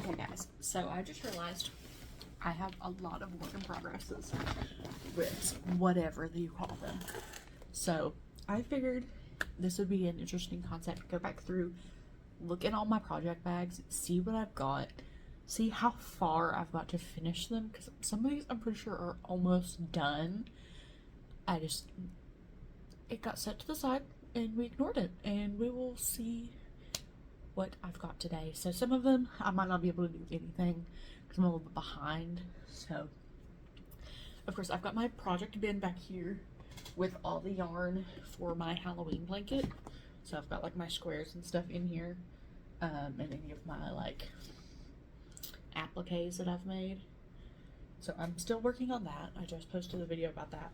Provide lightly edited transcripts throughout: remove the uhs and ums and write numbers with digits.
Okay guys, so I just realized I have a lot of work in progresses with whatever you call them. So I figured this would be an interesting concept. Go back through, look at all my project bags, see what I've got, see how far I've got to finish them, because some of these I'm pretty sure are almost done. It got set to the side and we ignored it, and we will see what I've got today. So some of them I might not be able to do anything because I'm a little bit behind. So of course I've got my project bin back here with all the yarn for my Halloween blanket. So I've got like my squares and stuff in here, and any of my like appliques that I've made. So I'm still working on that. I just posted a video about that.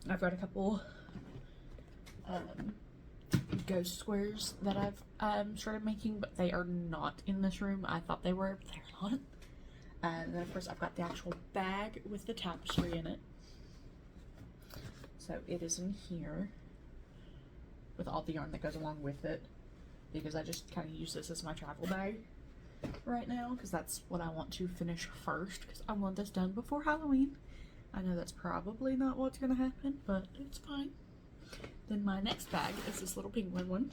I've got a couple ghost squares that I've started making, but they are not in this room. I thought they were, but they're not. And then of course I've got the actual bag with the tapestry in it. So it is in here with all the yarn that goes along with it, because I just kind of use this as my travel bag right now, because that's what I want to finish first, because I want this done before Halloween. I know that's probably not what's gonna happen, but it's fine. Then my next bag is this little penguin one.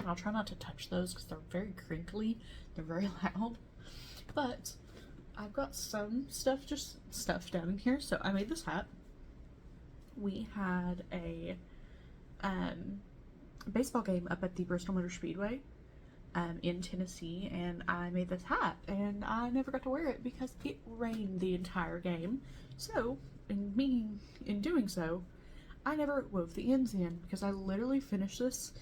I'll try not to touch those because they're very crinkly, they're very loud, but I've got some stuff just stuffed down in here. So I made this hat. We had a baseball game up at the Bristol Motor Speedway in Tennessee, and I made this hat, and I never got to wear it because it rained the entire game. So in doing so, I never wove the ends in, because I literally finished this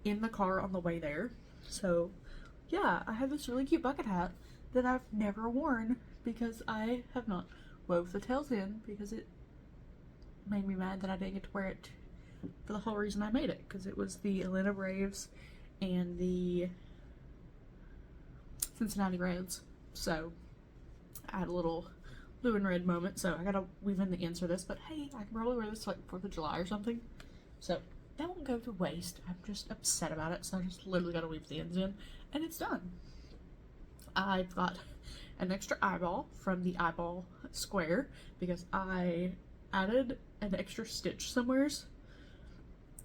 in the car on the way there. So yeah, I have this really cute bucket hat that I've never worn because I have not wove the tails in, because it made me mad that I didn't get to wear it for the whole reason I made it, because it was the Atlanta Braves and the Cincinnati Reds. So I had a little blue and red moment, so I gotta weave in the ends for this. But hey, I can probably wear this like 4th of July or something, so that won't go to waste. I'm just upset about it, so I just literally gotta weave the ends in, and it's done. I've got an extra eyeball from the eyeball square because I added an extra stitch somewheres.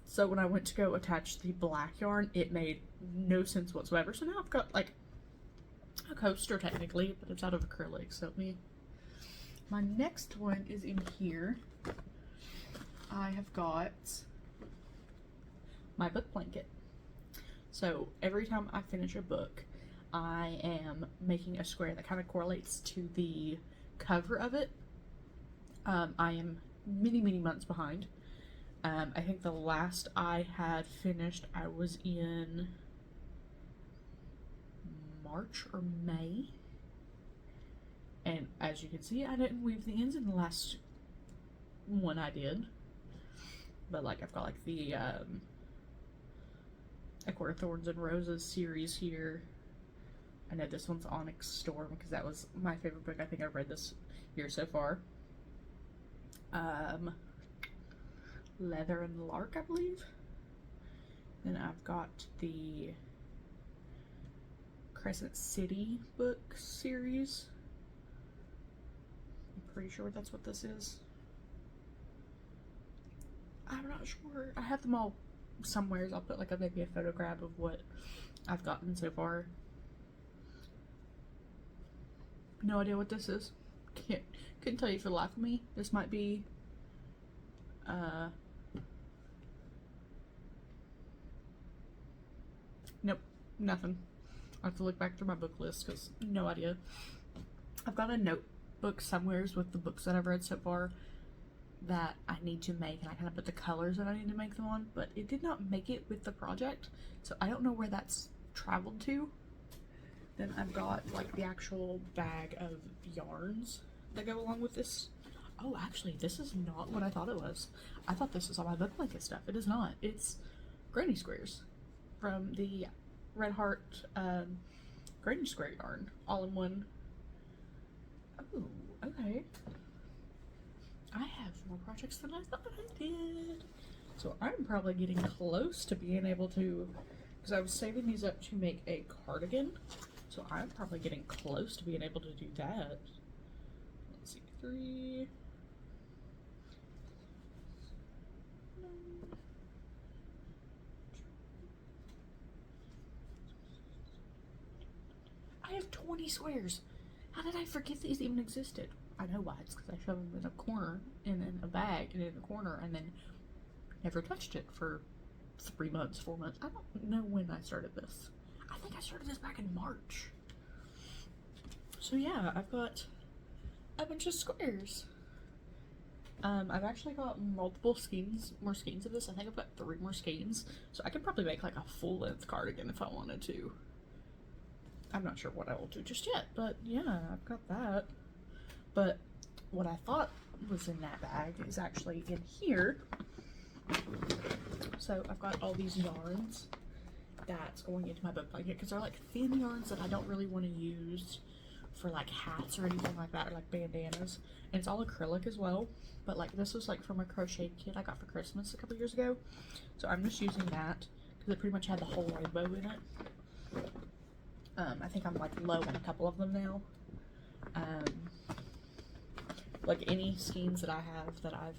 So when I went to go attach the black yarn, it made no sense whatsoever. So now I've got like a coaster technically, but it's out of acrylic. So my next one is in here. I have got my book blanket. So every time I finish a book, I am making a square that kind of correlates to the cover of it. I am many months behind. I think the last I had finished, I was in March or May. And as you can see, I didn't weave the ends in the last one I did. But like, I've got like the A Court of Thorns and Roses series here. I know this one's Onyx Storm because that was my favorite book I think I've read this year so far. Leather and Lark, I believe. Then I've got the Crescent City book series. I'm pretty sure that's what this is. I'm not sure. I have them all somewhere. I'll put like maybe a photo grab of what I've gotten so far. No idea what this is. Couldn't tell you for the life of me. This might be nope, nothing. I have to look back through my book list because no idea. I've got a notebook somewheres with the books that I've read so far that I need to make, and I kind of put the colors that I need to make them on, but it did not make it with the project, so I don't know where that's traveled to. Then I've got like the actual bag of yarns that go along with this. Oh, actually, this is not what I thought it was. I thought this was all my book blanket stuff. It is not. It's granny squares from the Red Heart granny square yarn, all in one. Oh, okay. I have more projects than I thought I did. So I'm probably getting close to being able to because I was saving these up to make a cardigan. So I'm probably getting close to being able to do that. Let's see, 3. I have 20 squares. How did I forget these even existed? I know why. It's because I shoved them in a corner, and in a bag, and in a corner, and then never touched it for 3 months, 4 months. I don't know when I started this. I think I started this back in March. So yeah, I've got a bunch of squares. I've actually got multiple more skeins of this. I think I've got 3 more skeins. So I could probably make like a full-length cardigan if I wanted to. I'm not sure what I will do just yet, but yeah, I've got that. But what I thought was in that bag is actually in here. So I've got all these yarns that's going into my book blanket because they're like thin yarns that I don't really want to use for like hats or anything like that, or like bandanas. And it's all acrylic as well, but like this was like from a crochet kit I got for Christmas a couple years ago. So I'm just using that because it pretty much had the whole rainbow in it. I think I'm like low on a couple of them now. Like any skeins that I have that I've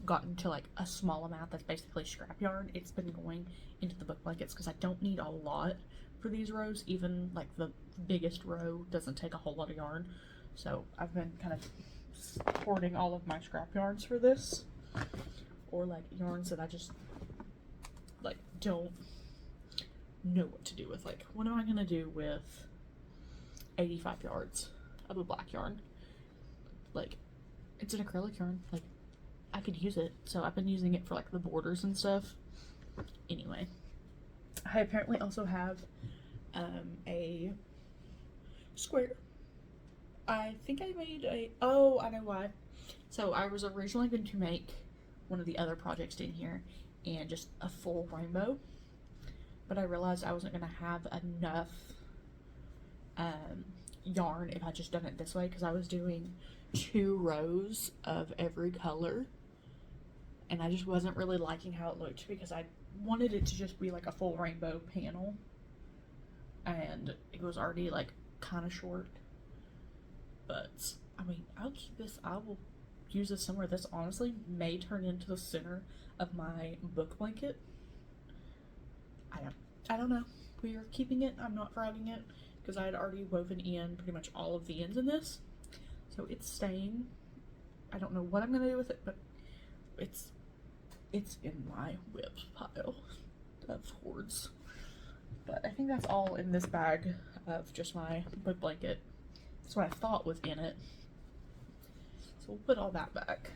gotten to like a small amount that's basically scrap yarn, it's been going into the book blankets because I don't need a lot for these rows. Even like the biggest row doesn't take a whole lot of yarn. So I've been kind of hoarding all of my scrap yarns for this, or like yarns that I just like don't know what to do with. Like, what am I gonna do with 85 yards of a black yarn? Like, it's an acrylic yarn, like I could use it, so I've been using it for like the borders and stuff. Anyway, I apparently also have a square. I think I made oh, I know why. So I was originally going to make one of the other projects in here and just a full rainbow, but I realized I wasn't going to have enough yarn if I just done it this way, because I was doing 2 rows of every color and I just wasn't really liking how it looked, because I wanted it to just be like a full rainbow panel, and it was already like kind of short. But I mean, I'll keep this. I will use this somewhere. This honestly may turn into the center of my book blanket. I don't know. We are keeping it. I'm not writing it because I had already woven in pretty much all of the ends in this, so it's staying. I don't know what I'm gonna do with it, but it's in my whip pile of hoards. But I think that's all in this bag of just my book blanket. That's what I thought was in it. So we'll put all that back.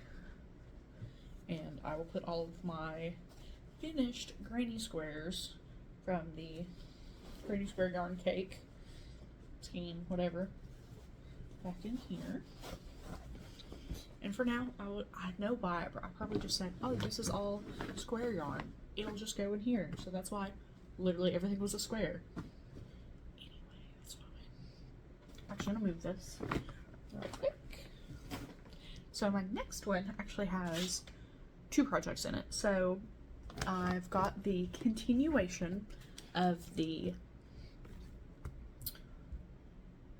And I will put all of my finished granny squares from the Granny Square Yarn Cake skein, whatever, back in here. And for now, I know why. I probably just said, oh, this is all square yarn. It'll just go in here. So that's why literally everything was a square. Anyway, that's fine. Actually, I'm gonna move this real quick. So my next one actually has 2 projects in it. So I've got the continuation of the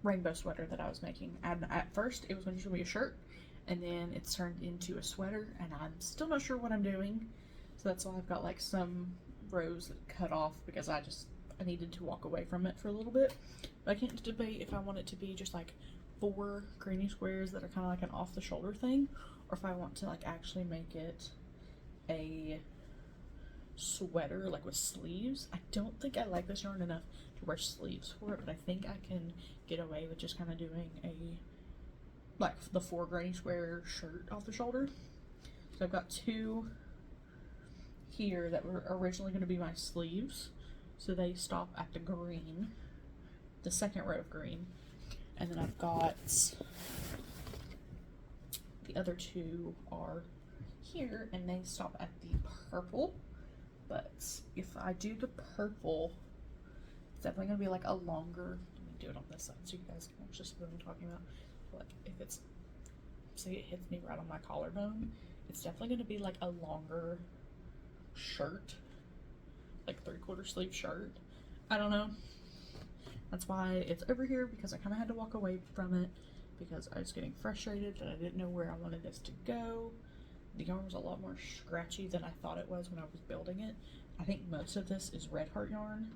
rainbow sweater that I was making. And at first, it was going to be a shirt, and then it's turned into a sweater, and I'm still not sure what I'm doing. So that's why I've got like some rows that cut off, because I needed to walk away from it for a little bit. But I can't debate if I want it to be just like 4 granny squares that are kind of like an off the shoulder thing, or if I want to like actually make it a sweater like with sleeves. I don't think I like this yarn enough to wear sleeves for it, but I think I can get away with just kind of doing a like the 4 granny square shirt off the shoulder. So I've got 2 here that were originally going to be my sleeves, so they stop at the green, the second row of green, and then I've got the other 2 are here and they stop at the purple. But if I do the purple, it's definitely going to be like a longer, let me do it on this side so you guys can actually see what I'm talking about. Like if it's, say it hits me right on my collarbone, it's definitely going to be like a longer shirt, like 3/4 sleeve shirt. I don't know. That's why it's over here, because I kind of had to walk away from it because I was getting frustrated and I didn't know where I wanted this to go. The yarn was a lot more scratchy than I thought it was when I was building it. I think most of this is Red Heart yarn.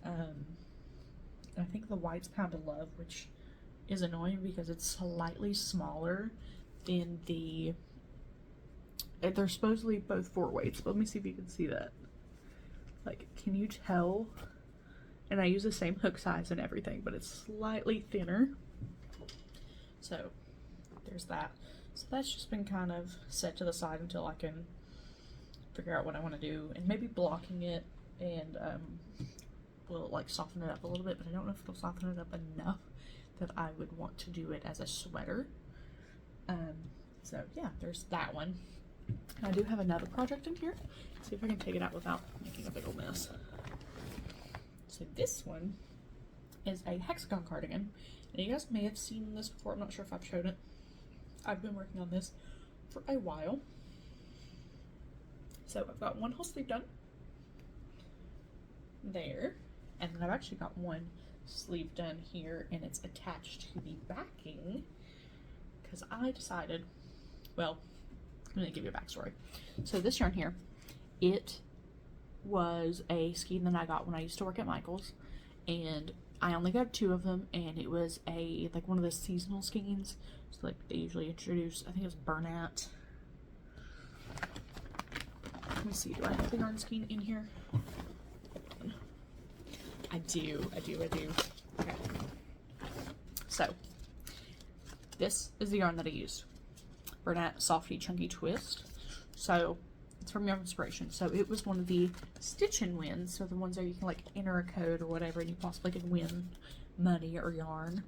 I think the white's Pound of Love, which is annoying because it's slightly smaller than the... They're supposedly both 4 weights, but let me see if you can see that. Like, can you tell? And I use the same hook size and everything, but it's slightly thinner. So, there's that. So that's just been kind of set to the side until I can figure out what I want to do. And maybe blocking it and will like soften it up a little bit, but I don't know if it'll soften it up enough that I would want to do it as a sweater. So yeah, there's that one. I do have another project in here. See if I can take it out without making a big old mess. So this one is a hexagon cardigan. And you guys may have seen this before. I'm not sure if I've shown it. I've been working on this for a while. So I've got one whole sleeve done. There. And then I've actually got one sleeve done here, and it's attached to the backing because I decided, well, I'm going to give you a backstory. So this yarn here, it was a skein that I got when I used to work at Michael's, and I only got 2 of them, and it was a like one of the seasonal skeins. So like they usually introduce, I think it was Burnat. Let me see, do I have the yarn skein in here? I do. Okay. So this is the yarn that I used. Burnat Softy Chunky Twist. So it's from Yarn Inspiration. So it was one of the stitch and wins. So the ones where you can like enter a code or whatever and you possibly could win money or yarn.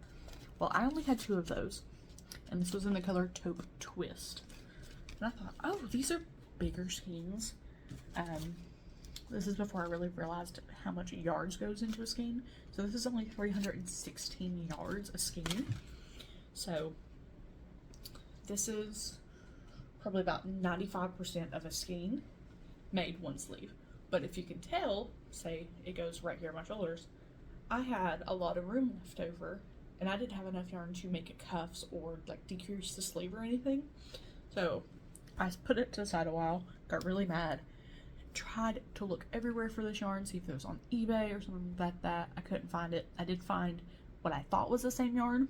Well, I only had 2 of those. And this was in the color Taupe Twist. And I thought, oh, these are bigger skeins. This is before I really realized how much yards goes into a skein. So this is only 316 yards a skein. So this is probably about 95% of a skein made one sleeve. But if you can tell, say it goes right here on my shoulders, I had a lot of room left over and I didn't have enough yarn to make it cuffs or like decrease the sleeve or anything. So I put it to the side a while, got really mad, tried to look everywhere for this yarn, see if it was on eBay or something like that. I couldn't find it. I did find what I thought was the same yarn.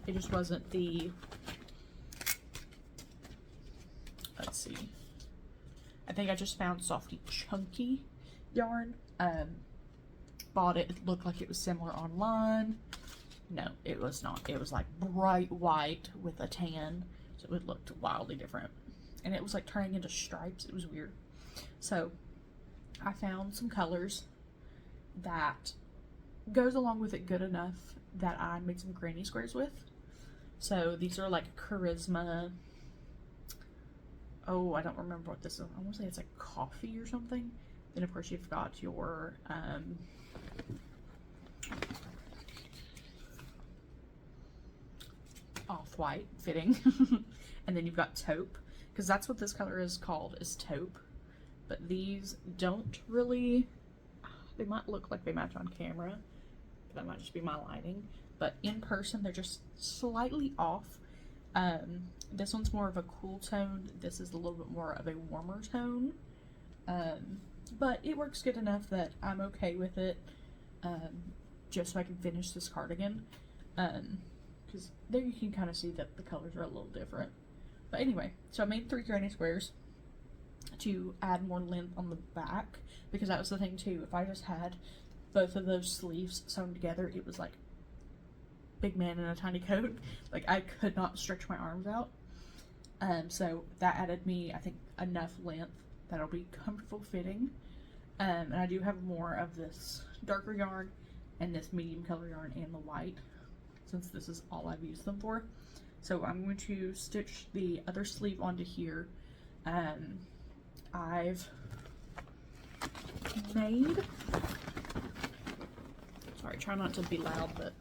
It just wasn't the, let's see, I think I just found Softy Chunky yarn. Bought it, it looked like it was similar online. No, it was not. It was like bright white with a tan, so it looked wildly different. And it was like turning into stripes. It was weird. So I found some colors that goes along with it good enough that I made some granny squares with. So these are like Charisma. Oh, I don't remember what this is. I want to say it's like coffee or something. Then of course you've got your off-white fitting. And then you've got taupe, because that's what this color is called, is taupe. But these don't really, they might look like they match on camera, but that might just be my lighting. But in person, they're just slightly off. This one's more of a cool tone. This is a little bit more of a warmer tone. But it works good enough that I'm okay with it, just so I can finish this cardigan. Because there you can kind of see that the colors are a little different. But anyway, so I made 3 granny squares to add more length on the back, because that was the thing too. If I just had both of those sleeves sewn together, it was like big man in a tiny coat. Like I could not stretch my arms out. So that added me, I think, enough length that'll be comfortable fitting. And I do have more of this darker yarn and this medium color yarn and the white, since this is all I've used them for. So I'm going to stitch the other sleeve onto here. I've made, sorry, try not to be loud, but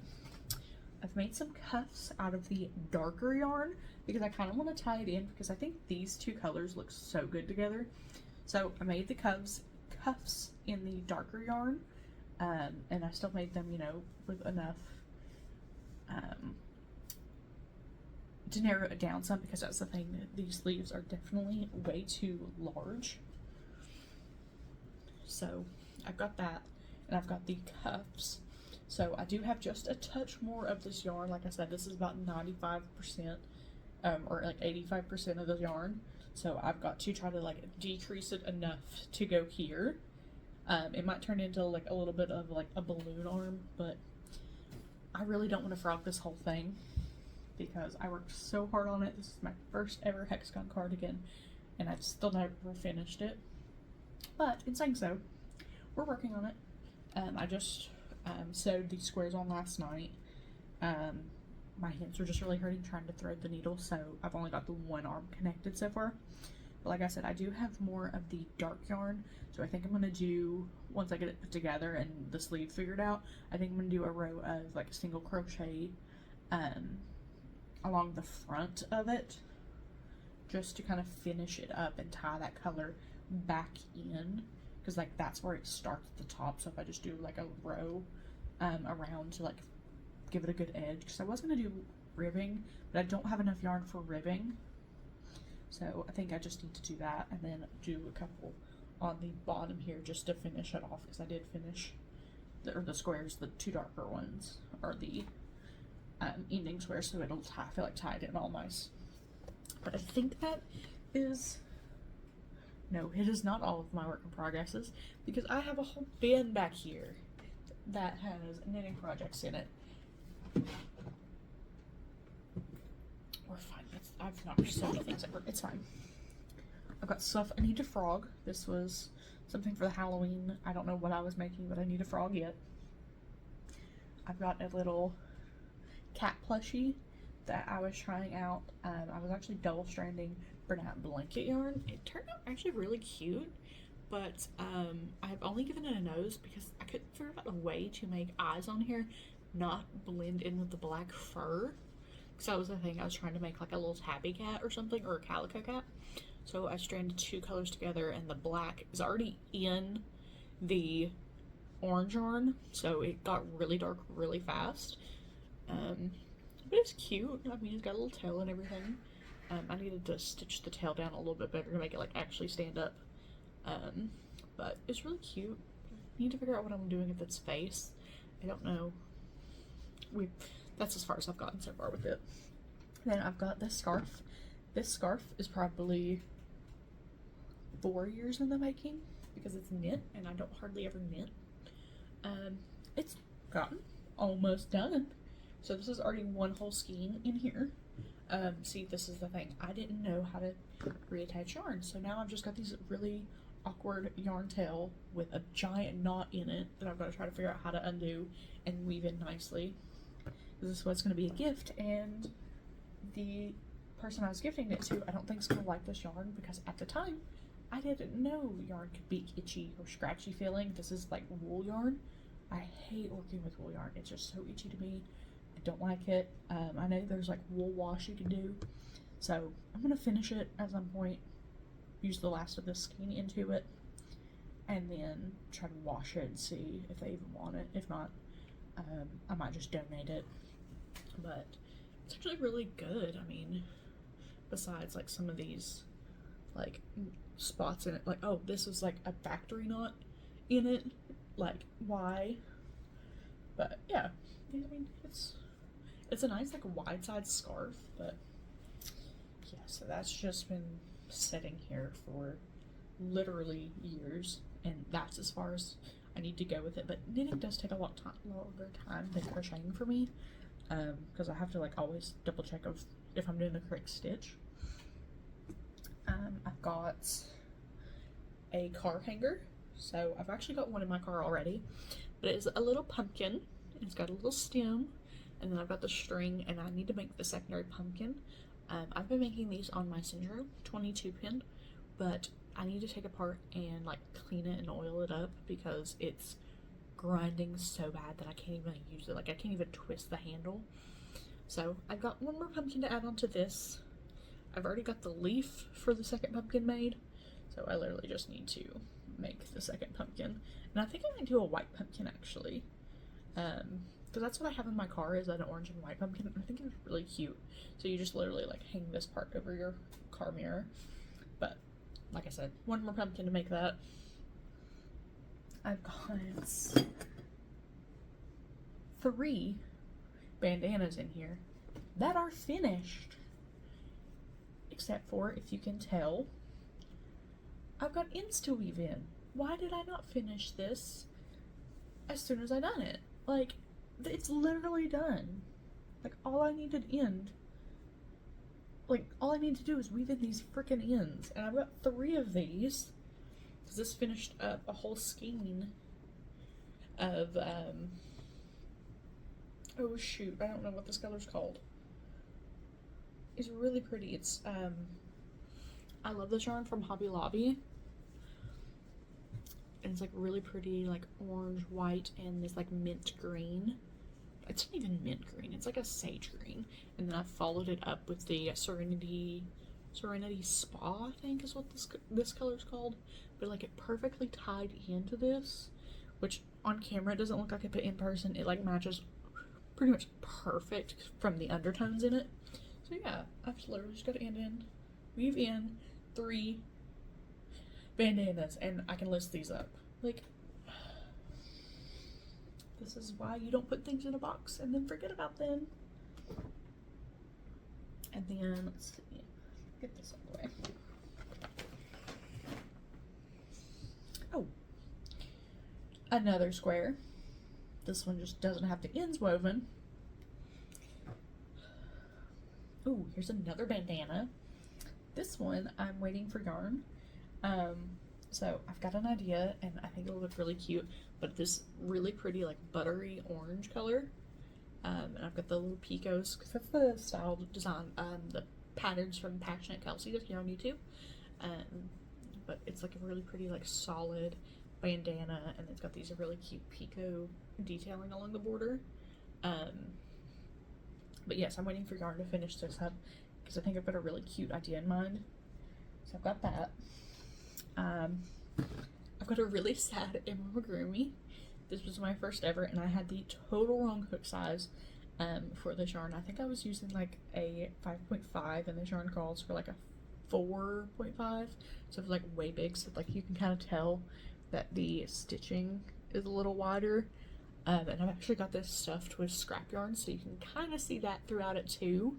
I've made some cuffs out of the darker yarn because I kind of want to tie it in, because I think these 2 colors look so good together. So I made the cuffs in the darker yarn, And I still made them, you know, with enough to narrow it down some, because that's the thing, these sleeves are definitely way too large. So I've got that, and I've got the cuffs. So I do have just a touch more of this yarn. Like I said, this is about 95%, or like 85% of the yarn. So I've got to try to like decrease it enough to go here. It might turn into like a little bit of like a balloon arm, but I really don't want to frog this whole thing because I worked so hard on it. This is my first ever hexagon cardigan, and I've still never finished it. But in saying so, we're working on it. I just sewed these squares on last night. My hands are just really hurting trying to thread the needle, so I've only got the one arm connected so far. But like I said, I do have more of the dark yarn, so I think I'm gonna do, once I get it put together and the sleeve figured out, I think I'm gonna do a row of like single crochet along the front of it, just to kind of finish it up and tie that color back in, because like that's where it starts at the top. So if I just do like a row around to like give it a good edge, because I was gonna do ribbing, but I don't have enough yarn for ribbing, so I think I just need to do that, and then do a couple on the bottom here just to finish it off, because I did finish the squares, the two darker ones are the ending squares, so it'll I feel like tied in all nice. But I think that is, no, it is not all of my work in progresses, because I have a whole bin back here that has knitting projects in it. We're fine. I've not so many things at work. It's fine. I've got stuff I need to frog. This was something for the Halloween. I don't know what I was making, but I need to frog it. I've got a little cat plushie that I was trying out. I was actually double stranding burnout blanket yarn. It turned out actually really cute, but I've only given it a nose because I couldn't figure out a way to make eyes on here not blend in with the black fur, because that was the thing. I was trying to make like a little tabby cat or something, or a calico cat. So I stranded two colors together, and the black is already in the orange yarn, so it got really dark really fast. But it's cute. I mean, it's got a little tail and everything. I needed to stitch the tail down a little bit better to make it like actually stand up. But it's really cute. I need to figure out what I'm doing with its face. I don't know. That's as far as I've gotten so far with it. Then I've got this scarf. This scarf is probably 4 years in the making, because it's knit and I don't hardly ever knit. It's gotten almost done. So this is already one whole skein in here. See, this is the thing. I didn't know how to reattach yarn, so now I've just got these really awkward yarn tail with a giant knot in it that I've got to try to figure out how to undo and weave in nicely. This is what's going to be a gift, and the person I was gifting it to, I don't think is going to like this yarn, because at the time I didn't know yarn could be itchy or scratchy feeling. This is like wool yarn. I hate working with wool yarn. It's just so itchy to me. I don't like it. I know there's like wool wash you can do, so I'm going to finish it at some point, use the last of this skein into it, and then try to wash it and see if they even want it. If not, I might just donate it. But it's actually really good. I mean, besides like some of these like spots in it, like, oh, this was like a factory knot in it, like, why? But yeah, I mean, it's a nice like wide side scarf. But yeah, so that's just been sitting here for literally years, and that's as far as I need to go with it. But knitting does take a lot longer time than crocheting for me, because I have to like always double check if I'm doing the correct stitch. I've got a car hanger. So I've actually got one in my car already, but it's a little pumpkin. It's got a little stem, and then I've got the string, and I need to make the secondary pumpkin. I've been making these on my Syndrome 22 pin, but I need to take it apart and like clean it and oil it up, because it's grinding so bad that I can't even use it. Like, I can't even twist the handle. So I've got one more pumpkin to add on to this. I've already got the leaf for the second pumpkin made, so I literally just need to make the second pumpkin. And I think I might do a white pumpkin actually. Because that's what I have in my car, is an orange and white pumpkin. I think it's really cute. So you just literally like hang this part over your car mirror. But like I said, one more pumpkin to make that. I've got 3 bandanas in here that are finished. Except for, if you can tell, I've got ends to weave in. Why did I not finish this as soon as I done it? Like, it's literally done. Like, all I need to end, like, all I need to do is weave in these freaking ends. And I've got 3 of these, because this finished up a whole skein of, oh shoot, I don't know what this color's called. It's really pretty. It's, I love this yarn from Hobby Lobby. And it's like really pretty, like orange, white, and this like mint green. It's not even mint green, it's like a sage green. And then I followed it up with the Serenity Spa, I think is what this color's called. But like it perfectly tied into this, which on camera it doesn't look like it, but in person it like matches pretty much perfect from the undertones in it. So yeah, I've literally just got to weave in 3 bandanas, and I can list these up. Like, this is why you don't put things in a box and then forget about them. And then, let's see, get this out of the way. Oh, another square. This one just doesn't have the ends woven. Ooh, here's another bandana. This one, I'm waiting for yarn. So I've got an idea, and I think it'll look really cute, but this really pretty, like, buttery orange color. And I've got the little picots, because that's the style design, the patterns from Passionate Kelsey that's here on YouTube. But it's like a really pretty, like, solid bandana, and it's got these really cute picot detailing along the border. But yes, I'm waiting for yarn to finish this up, because I think I've got a really cute idea in mind. So I've got that. I've got a really sad amigurumi. This was my first ever, and I had the total wrong hook size for this yarn. I think I was using like a 5.5, and this yarn calls for like a 4.5, so it's like way big, so like you can kind of tell that the stitching is a little wider. And I've actually got this stuffed with scrap yarn, so you can kind of see that throughout it too.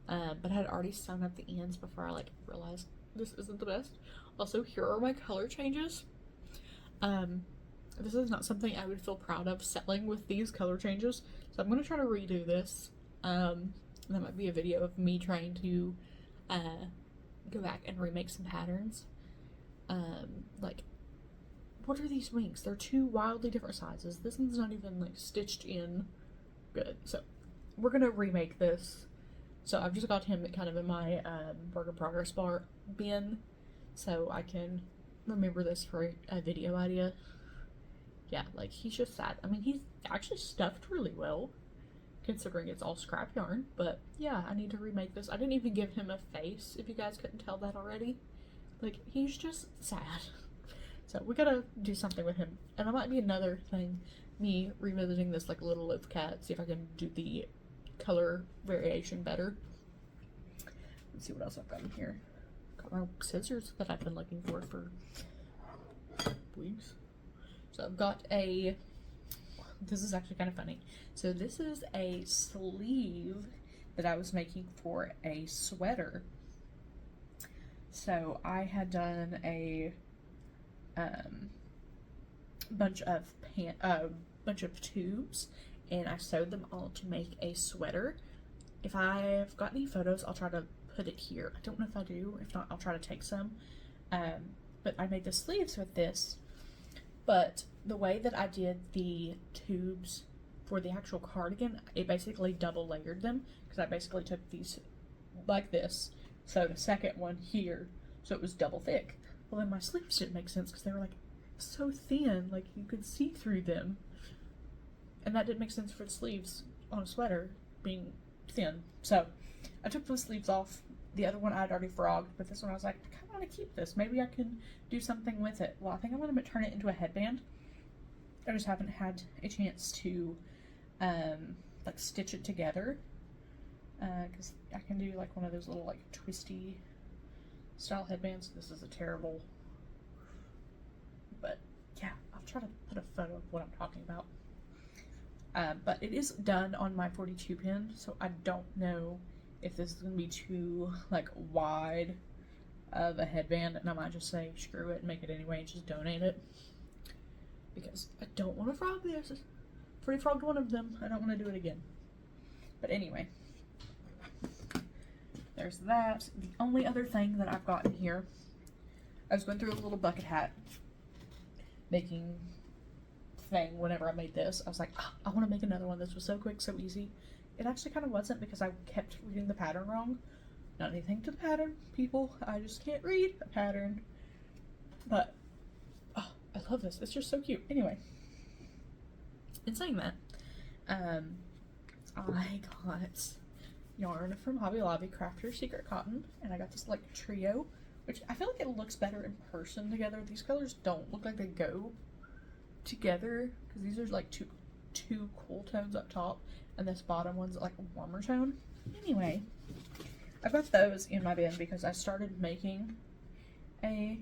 But I had already sewn up the ends before I like realized this isn't the best. Also, here are my color changes. This is not something I would feel proud of selling with these color changes, so I'm gonna try to redo this. That might be a video of me trying to go back and remake some patterns. Like, what are these wings? They're 2 wildly different sizes. This one's not even like stitched in good. So we're gonna remake this. So I've just got him kind of in my work in progress bin, so I can remember this for a video idea. Yeah, like, he's just sad. I mean, he's actually stuffed really well, considering it's all scrap yarn. But yeah, I need to remake this. I didn't even give him a face, if you guys couldn't tell that already. Like, he's just sad. So we gotta do something with him. And that might be another thing, me revisiting this like little loaf cat, see if I can do the color variation better. Let's see what else I've got in here. Got my scissors that I've been looking for weeks. So I've got this is actually kind of funny. So this is a sleeve that I was making for a sweater. So I had done a bunch of tubes, and I sewed them all to make a sweater. If I've got any photos, I'll try to put it here. I don't know if I do. If not, I'll try to take some. But I made the sleeves with this. But the way that I did the tubes for the actual cardigan, it basically double layered them, because I basically took these like this, sewed a second one here, so it was double thick. Well, then my sleeves didn't make sense, because they were like so thin, like you could see through them. And that didn't make sense for the sleeves on a sweater being thin. So I took those sleeves off, the other one I'd already frogged, but this one I was like, I kind of want to keep this. Maybe I can do something with it. Well, I think I'm going to turn it into a headband. I just haven't had a chance to like stitch it together, because I can do like one of those little like twisty style headbands. This is a terrible, but yeah, I'll try to put a photo of what I'm talking about. But it is done on my 42 pin, so I don't know if this is going to be too like wide of a headband, and I might just say screw it and make it anyway and just donate it, because I don't want to frog this. I've already frogged one of them. I don't want to do it again. But anyway, there's that. The only other thing that I've got in here, I was going through a little bucket hat making thing whenever I made this. I was like, oh, I want to make another one. This was so quick, so easy. It actually kind of wasn't, because I kept reading the pattern wrong. Not anything to the pattern, people. I just can't read a pattern. But, oh, I love this. It's just so cute. Anyway, in saying that, I got yarn from Hobby Lobby, Craft Your Secret Cotton, and I got this like trio, which I feel like it looks better in person together. These colors don't look like they go together, because these are like two cool tones up top, and this bottom one's like a warmer tone. Anyway, I've got those in my bin because I started making a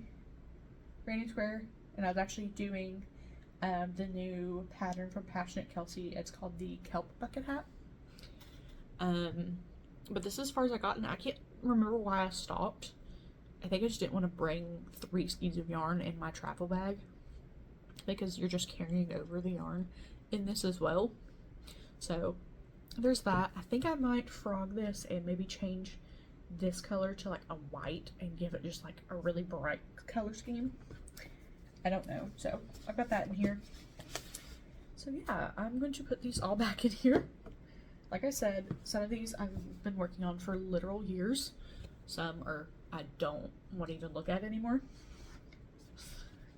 granny square, and I was actually doing the new pattern from Passionate Kelsey. It's called the Kelp Bucket Hat. But this is as far as I got, and I can't remember why I stopped. I think I just didn't want to bring 3 skeins of yarn in my travel bag, because you're just carrying over the yarn in this as well. So there's that. I think I might frog this and maybe change this color to like a white and give it just like a really bright color scheme. I don't know. So I've got that in here. So yeah, I'm going to put these all back in here. Like I said, some of these I've been working on for literal years. Some are I don't want to even look at anymore,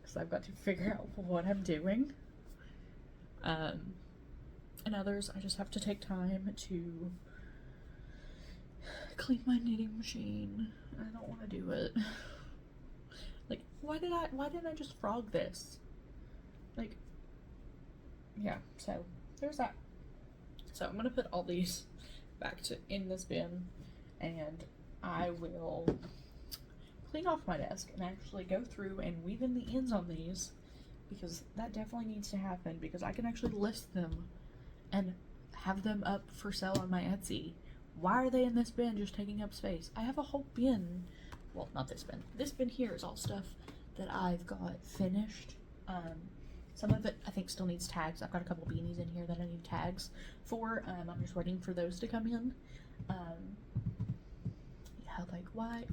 because I've got to figure out what I'm doing. And others I just have to take time to clean my knitting machine. I don't want to do it. Like, why didn't I just frog this? Like, yeah, so there's that. So I'm gonna put all these back in this bin, and I will clean off my desk and actually go through and weave in the ends on these, because that definitely needs to happen, because I can actually list them and have them up for sale on my Etsy. Why are they in this bin just taking up space? I have a whole bin. Well, not this bin. This bin here is all stuff that I've got finished. Some of it I think still needs tags. I've got a couple beanies in here that I need tags for. I'm just waiting for those to come in. Yeah, like why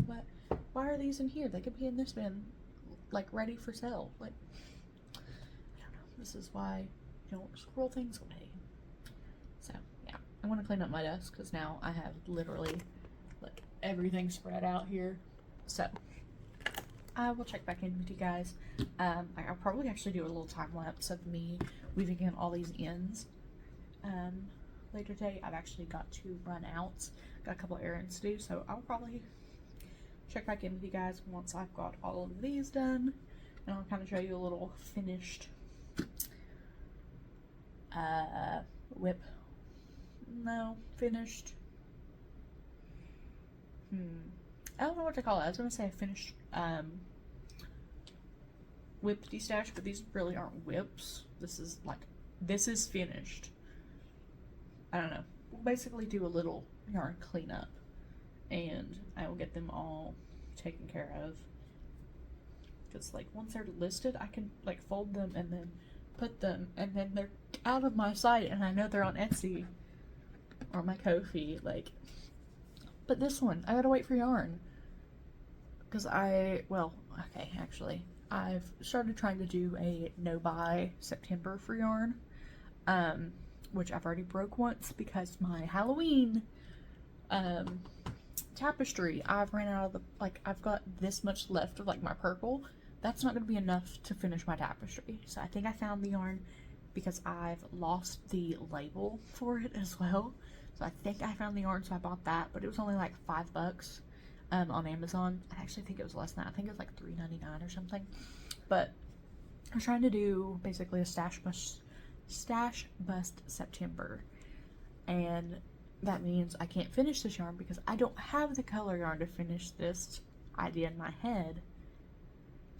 are these in here? They could be in this bin, like ready for sale. Like, I don't know. This is why you don't squirrel things away. So yeah, I want to clean up my desk, because now I have literally like everything spread out here. So I will check back in with you guys. I'll probably actually do a little time lapse of me weaving in all these ends later today. I've actually got to run out. Got a couple errands to do, so I'll probably check back in with you guys once I've got all of these done, and I'll kind of show you a little finished finished I don't know what to call it. I was gonna say a finished whip de-stash, but these really aren't whips. This is finished. I don't know. We'll basically do a little yarn cleanup, and I will get them all taken care of. Because like once they're listed, I can like fold them and then put them, and then they're out of my sight, and I know they're on Etsy or my Ko-fi. Like, but this one, I gotta wait for yarn. Because I've started trying to do a no-buy September for yarn, which I've already broke once, because my Halloween tapestry, I've ran out of I've got this much left of like my purple. That's not going to be enough to finish my tapestry. So I think I found the yarn, because I've lost the label for it as well. So I think I found the yarn, so I bought that, but it was only like $5. on Amazon. I actually think it was less than that. I think it was like $3.99 or something. But I was trying to do basically a stash bust September, and that means I can't finish this yarn because I don't have the color yarn to finish this idea in my head.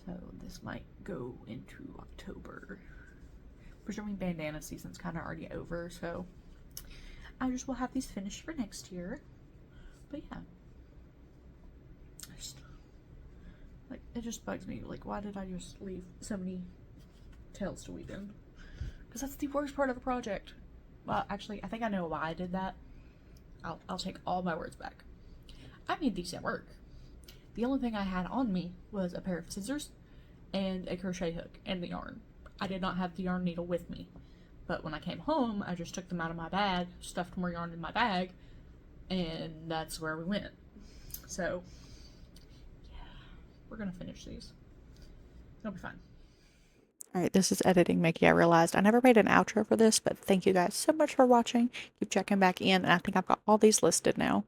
So this might go into October. Presuming bandana season's kind of already over, so I just will have these finished for next year. But yeah, like, it just bugs me. Like, why did I just leave so many tails to weave in? Because that's the worst part of the project. Well, actually, I think I know why I did that. I'll take all my words back. I made these at work. The only thing I had on me was a pair of scissors and a crochet hook and the yarn. I did not have the yarn needle with me. But when I came home, I just took them out of my bag, stuffed more yarn in my bag, and that's where we went. So, yeah, we're gonna finish these. It'll be fine. Alright, this is editing Mickey. I realized I never made an outro for this, but thank you guys so much for watching. Keep checking back in, and I think I've got all these listed now.